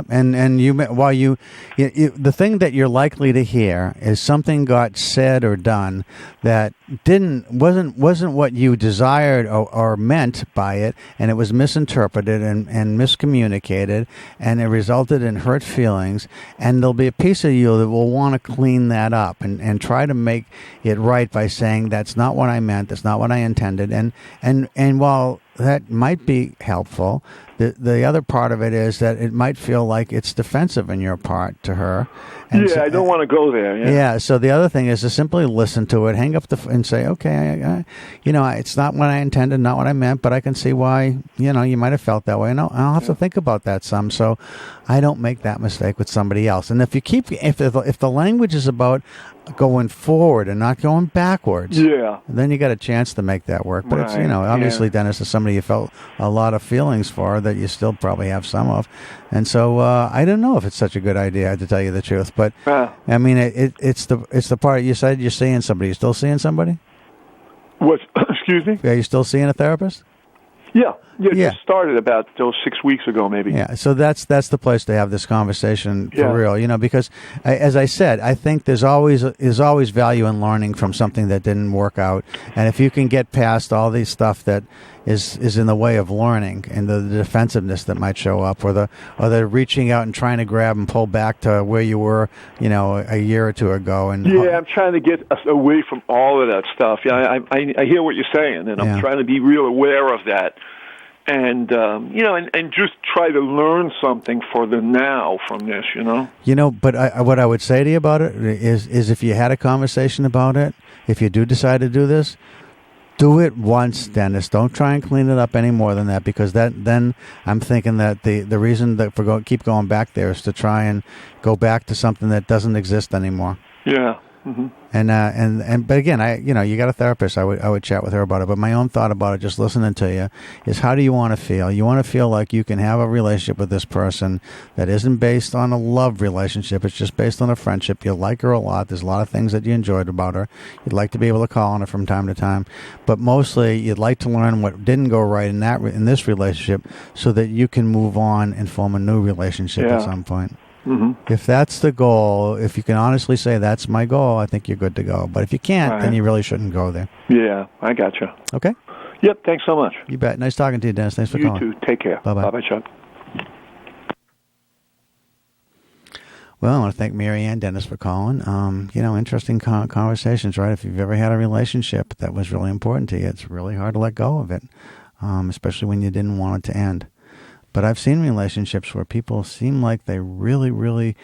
Speaker 1: And the thing that you're likely to hear is something got said or done that wasn't what you desired or meant by it, and it was misinterpreted and miscommunicated, and it resulted in hurt feelings, and there'll be a piece of you that will want to clean that up and try to make it right by saying that's not what I meant, that's not what I intended, and while that might be helpful, the other part of it is that it might feel like it's defensive on your part to her. And
Speaker 3: I don't want to go there.
Speaker 1: Yeah. So the other thing is to simply listen to it, hang up and say, okay, it's not what I intended, not what I meant, but I can see why, you might have felt that way. And I'll have to think about that some, so I don't make that mistake with somebody else. And if the language is about going forward and not going backwards, then you got a chance to make that work. But it's, obviously Dennis is somebody you felt a lot of feelings for that you still probably have some of. And so I don't know if it's such a good idea, to tell you the truth. But I mean, it's the part you said you're seeing somebody. You still seeing somebody?
Speaker 3: What? Excuse me?
Speaker 1: Are you still seeing a therapist?
Speaker 3: Yeah. It just started about 6 weeks ago, maybe.
Speaker 1: Yeah, so that's the place to have this conversation for real, because as I said, I think there's always value in learning from something that didn't work out, and if you can get past all these stuff that is in the way of learning and the defensiveness that might show up, or the reaching out and trying to grab and pull back to where you were, a year or two ago, and
Speaker 3: I'm trying to get us away from all of that stuff. Yeah, I hear what you're saying, and I'm trying to be real aware of that. And and just try to learn something for the now from this,
Speaker 1: But what I would say to you about it is if you had a conversation about it, if you do decide to do this, do it once, Dennis. Don't try and clean it up any more than that, because then I'm thinking that the reason that keep going back there is to try and go back to something that doesn't exist anymore.
Speaker 3: Yeah. Mm-hmm.
Speaker 1: But again, you got a therapist. I would chat with her about it. But my own thought about it, just listening to you, is how do you want to feel? You want to feel like you can have a relationship with this person that isn't based on a love relationship. It's just based on a friendship. You like her a lot. There's a lot of things that you enjoyed about her. You'd like to be able to call on her from time to time, but mostly you'd like to learn what didn't go right in this relationship, so that you can move on and form a new relationship at some point. Mm-hmm. If that's the goal, if you can honestly say that's my goal, I think you're good to go. But if you can't, then you really shouldn't go there.
Speaker 3: Yeah, I gotcha.
Speaker 1: Okay.
Speaker 3: Yep, thanks so much.
Speaker 1: You bet. Nice talking to you, Dennis. Thanks for calling.
Speaker 3: You too. Take care.
Speaker 1: Bye-bye.
Speaker 3: Bye-bye, Chuck.
Speaker 1: Well, I want to thank Mary Ann, Dennis, for calling. Interesting conversations, right? If you've ever had a relationship that was really important to you, it's really hard to let go of it, especially when you didn't want it to end. But I've seen relationships where people seem like they really, really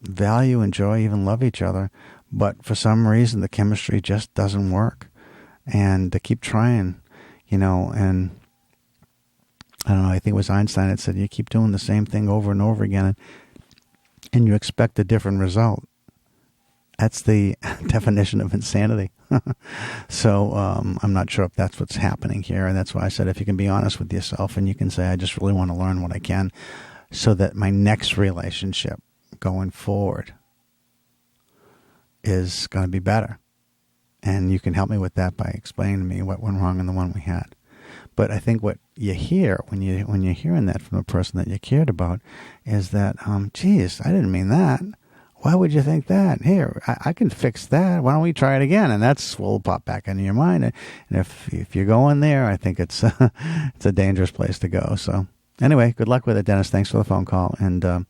Speaker 1: value, enjoy, even love each other, but for some reason the chemistry just doesn't work. And they keep trying, and I don't know, I think it was Einstein that said you keep doing the same thing over and over again and you expect a different result. That's the definition of insanity. So I'm not sure if that's what's happening here. And that's why I said if you can be honest with yourself and you can say, I just really want to learn what I can so that my next relationship going forward is going to be better. And you can help me with that by explaining to me what went wrong in the one we had. But I think what you hear when you're hearing that from the person that you cared about is that, geez, I didn't mean that. why would you think that? Here, I can fix that. Why don't we try it again? And that's will pop back into your mind. And if you're going there, I think it's it's a dangerous place to go. So anyway, good luck with it, Dennis. Thanks for the phone call. And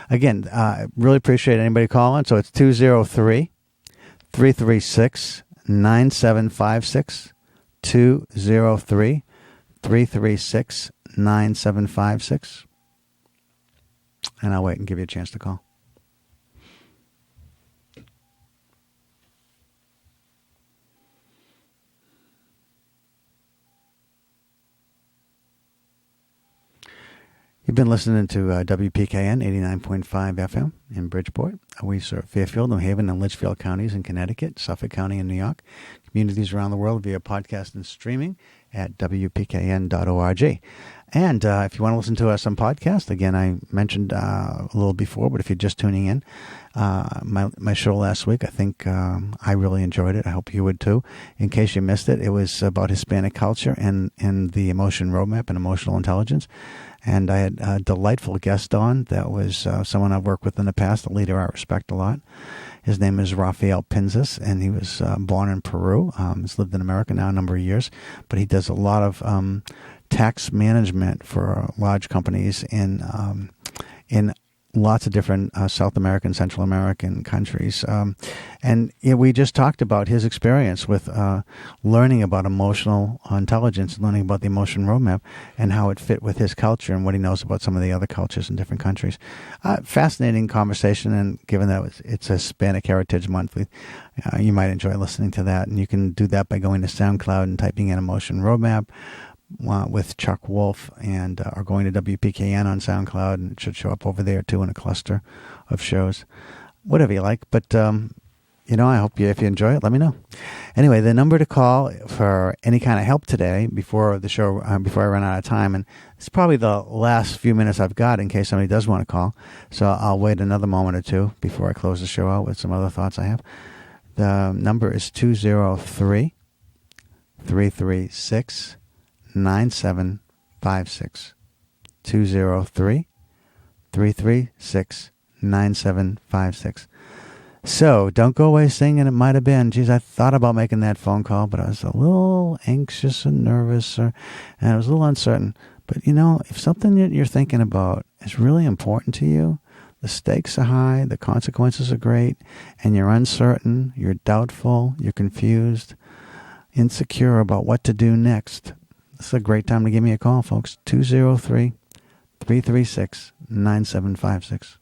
Speaker 1: again, really appreciate anybody calling. So it's 203-336-9756. 203-336-9756. And I'll wait and give you a chance to call. You've been listening to WPKN 89.5 FM in Bridgeport. We serve Fairfield, New Haven, and Litchfield counties in Connecticut, Suffolk County, and New York. Communities around the world via podcast and streaming at WPKN.org. And if you want to listen to us on podcast, again, I mentioned a little before, but if you're just tuning in, my show last week, I think I really enjoyed it. I hope you would too. In case you missed it, it was about Hispanic culture and the emotion roadmap and emotional intelligence. And I had a delightful guest on that was someone I've worked with in the past, a leader I respect a lot. His name is Rafael Pinzas, and he was born in Peru. He's lived in America now a number of years, but he does a lot of tax management for large companies in lots of different South American, Central American countries. And we just talked about his experience with learning about emotional intelligence, learning about the emotion roadmap and how it fit with his culture and what he knows about some of the other cultures in different countries. Fascinating conversation, and given that it's a Hispanic Heritage Month, you might enjoy listening to that. And you can do that by going to SoundCloud and typing in Emotion Roadmap with Chuck Wolf, and or going to WPKN on SoundCloud, and it should show up over there too in a cluster of shows. Whatever you like, but I hope if you enjoy it, let me know. Anyway, the number to call for any kind of help today before the show, before I run out of time, and it's probably the last few minutes I've got in case somebody does want to call, so I'll wait another moment or two before I close the show out with some other thoughts I have. The number is 203-336-9756. 203-336-9756. So don't go away saying it might have been, geez, I thought about making that phone call, but I was a little anxious and nervous, and I was a little uncertain. But if something that you're thinking about is really important to you, the stakes are high, the consequences are great, and you're uncertain, you're doubtful, you're confused, insecure about what to do next, this is a great time to give me a call, folks. 203-336-9756.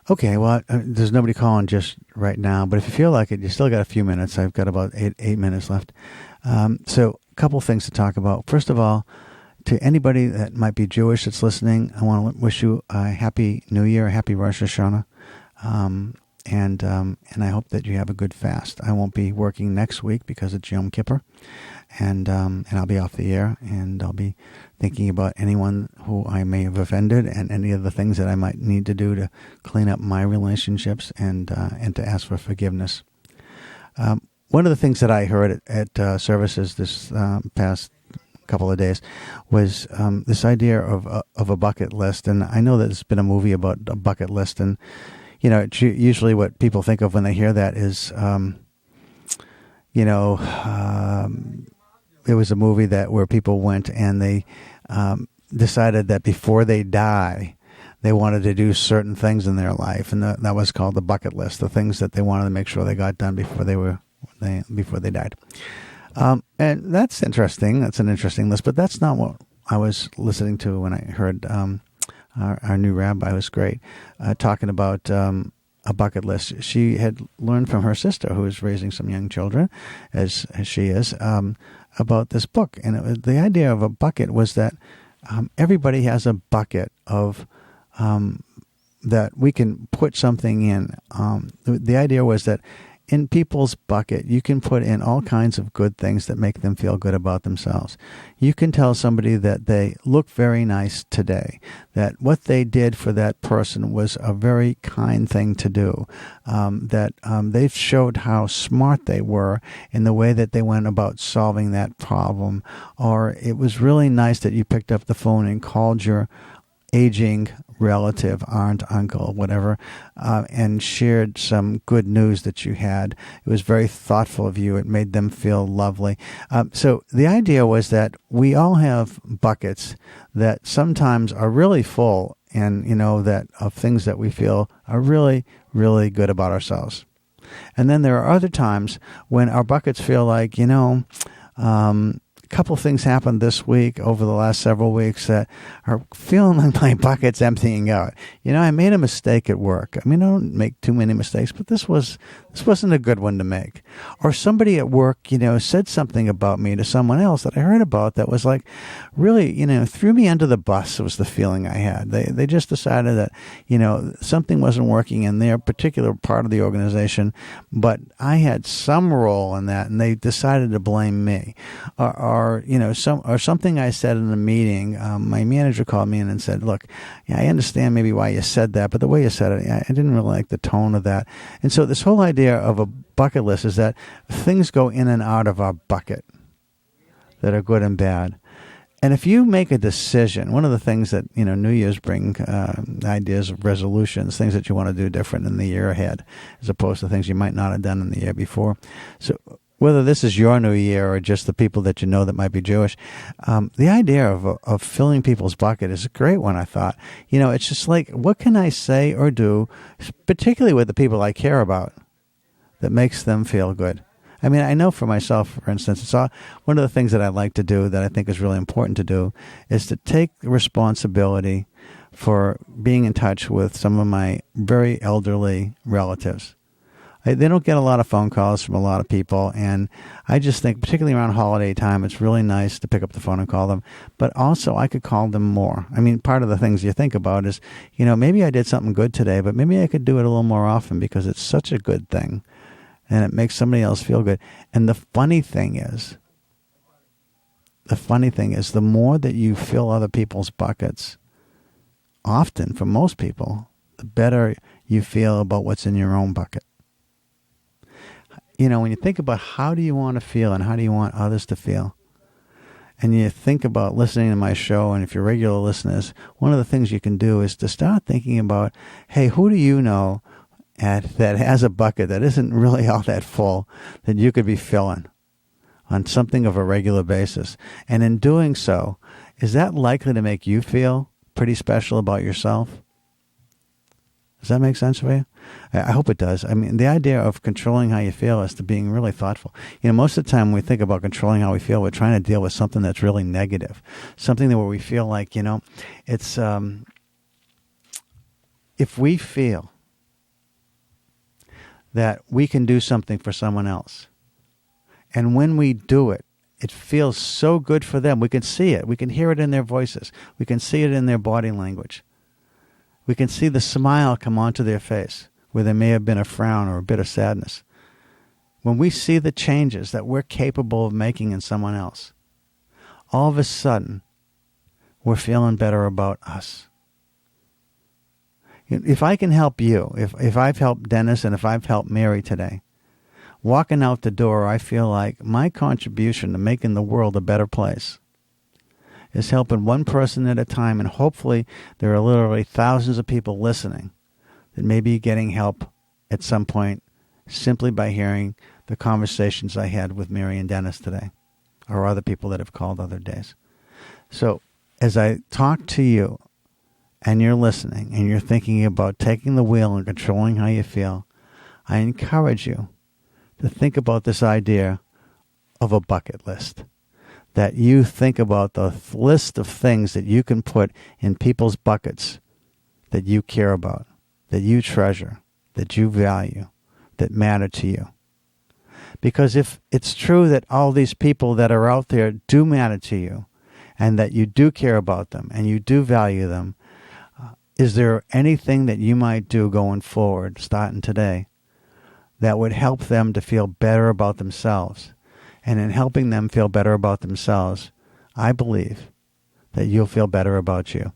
Speaker 1: Okay, well, there's nobody calling just right now, but if you feel like it, you still got a few minutes. I've got about eight minutes left. So a couple things to talk about. First of all, to anybody that might be Jewish that's listening, I want to wish you a happy New Year, a happy Rosh Hashanah, and I hope that you have a good fast. I won't be working next week because it's Yom Kippur, and I'll be off the air, and I'll be thinking about anyone who I may have offended and any of the things that I might need to do to clean up my relationships and to ask for forgiveness. One of the things that I heard at services this past couple of days was this idea of a bucket list, and I know that there's been a movie about a bucket list, and usually what people think of when they hear that is it was a movie where people went and they decided that before they die they wanted to do certain things in their life, and that was called the bucket list, the things that they wanted to make sure they got done before they died. And that's interesting. That's an interesting list, but that's not what I was listening to when I heard our new rabbi was great, talking about a bucket list. She had learned from her sister, who is raising some young children, as she is, about this book. And the idea of a bucket was that everybody has a bucket of that we can put something in. The idea was that in people's bucket, you can put in all kinds of good things that make them feel good about themselves. You can tell somebody that they look very nice today, that what they did for that person was a very kind thing to do, that they showed how smart they were in the way that they went about solving that problem, or it was really nice that you picked up the phone and called your aging relative, aunt, uncle, whatever, and shared some good news that you had. It was very thoughtful of you. It made them feel lovely. So the idea was that we all have buckets that sometimes are really full, and that of things that we feel are really, really good about ourselves. And then there are other times when our buckets feel like, a couple things happened this week, over the last several weeks, that are feeling like my bucket's emptying out. I made a mistake at work. I don't make too many mistakes, but this wasn't a good one to make. Or somebody at work, said something about me to someone else that I heard about that was like, really, threw me under the bus, was the feeling I had. They just decided that, something wasn't working in their particular part of the organization, but I had some role in that, and they decided to blame me. Or something I said in a meeting. My manager called me in and said, "Look, I understand maybe why you said that, but the way you said it, I didn't really like the tone of that." And so this whole idea of a bucket list is that things go in and out of our bucket that are good and bad. And if you make a decision, one of the things that New Year's bring ideas of resolutions, things that you want to do different in the year ahead, as opposed to things you might not have done in the year before. So whether this is your new year or just the people that you know that might be Jewish, the idea of filling people's bucket is a great one, I thought. It's just like, what can I say or do, particularly with the people I care about, that makes them feel good? I know for myself, for instance, it's one of the things that I like to do that I think is really important to do is to take responsibility for being in touch with some of my very elderly relatives. They don't get a lot of phone calls from a lot of people, and I just think, particularly around holiday time, it's really nice to pick up the phone and call them. But also, I could call them more. Part of the things you think about is, maybe I did something good today, but maybe I could do it a little more often because it's such a good thing, and it makes somebody else feel good. And the funny thing is, the more that you fill other people's buckets, often, for most people, the better you feel about what's in your own bucket. When you think about how do you want to feel and how do you want others to feel, and you think about listening to my show, and if you're regular listeners, one of the things you can do is to start thinking about, hey, who do you know that has a bucket that isn't really all that full that you could be filling on something of a regular basis? And in doing so, is that likely to make you feel pretty special about yourself? Does that make sense for you? I hope it does. The idea of controlling how you feel is to being really thoughtful. Most of the time when we think about controlling how we feel, we're trying to deal with something that's really negative, something where we feel like, it's, if we feel that we can do something for someone else, and when we do it, it feels so good for them. We can see it. We can hear it in their voices. We can see it in their body language. We can see the smile come onto their face where there may have been a frown or a bit of sadness. When we see the changes that we're capable of making in someone else, all of a sudden, we're feeling better about us. If I can help you, if I've helped Dennis and if I've helped Mary today, walking out the door, I feel like my contribution to making the world a better place is helping one person at a time, and hopefully there are literally thousands of people listening that may be getting help at some point simply by hearing the conversations I had with Mary and Dennis today, or other people that have called other days. So as I talk to you and you're listening and you're thinking about taking the wheel and controlling how you feel, I encourage you to think about this idea of a bucket list. That you think about the list of things that you can put in people's buckets that you care about, that you treasure, that you value, that matter to you. Because if it's true that all these people that are out there do matter to you, and that you do care about them, and you do value them, is there anything that you might do going forward, starting today, that would help them to feel better about themselves. And in helping them feel better about themselves, I believe that you'll feel better about you.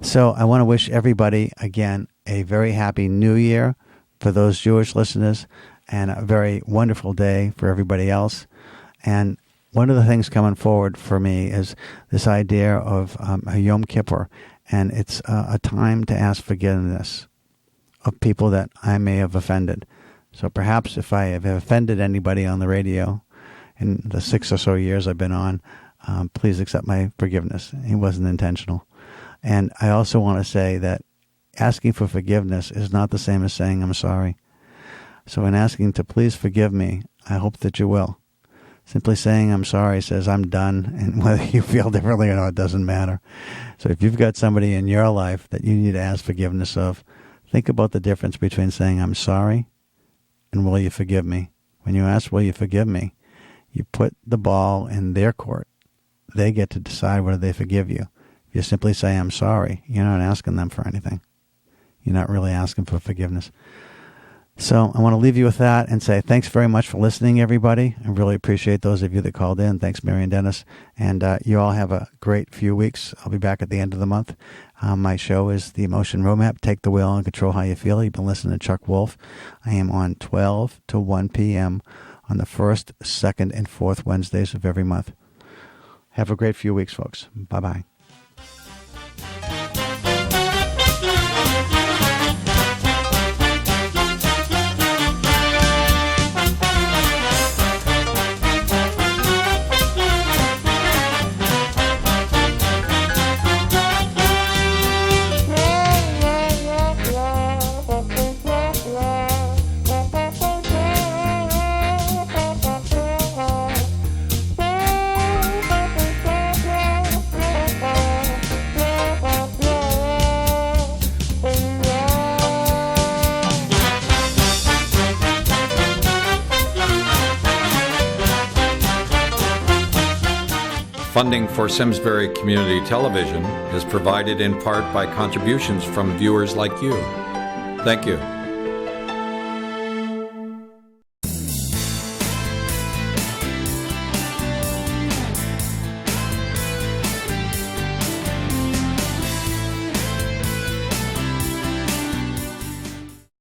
Speaker 1: So I want to wish everybody, again, a very happy New Year for those Jewish listeners, and a very wonderful day for everybody else. And one of the things coming forward for me is this idea of a Yom Kippur, and it's a time to ask forgiveness of people that I may have offended. So perhaps if I have offended anybody on the radio in the 6 or so years I've been on, please accept my forgiveness. It wasn't intentional. And I also want to say that asking for forgiveness is not the same as saying I'm sorry. So in asking to please forgive me, I hope that you will. Simply saying I'm sorry says I'm done, and whether you feel differently or not doesn't matter. So if you've got somebody in your life that you need to ask forgiveness of, think about the difference between saying I'm sorry and will you forgive me. When you ask will you forgive me, you put the ball in their court. They get to decide whether they forgive you. If you simply say I'm sorry, you're not asking them for anything. You're not really asking for forgiveness. So I want to leave you with that and say thanks very much for listening, everybody. I really appreciate those of you that called in. Thanks, Mary and Dennis. And you all have a great few weeks. I'll be back at the end of the month. My show is The Emotion Roadmap. Take the wheel and control how you feel. You've been listening to Chuck Wolf. I am on 12 to 1 p.m. on the first, second, and fourth Wednesdays of every month. Have a great few weeks, folks. Bye-bye.
Speaker 4: Funding for Simsbury Community Television is provided in part by contributions from viewers like you. Thank you.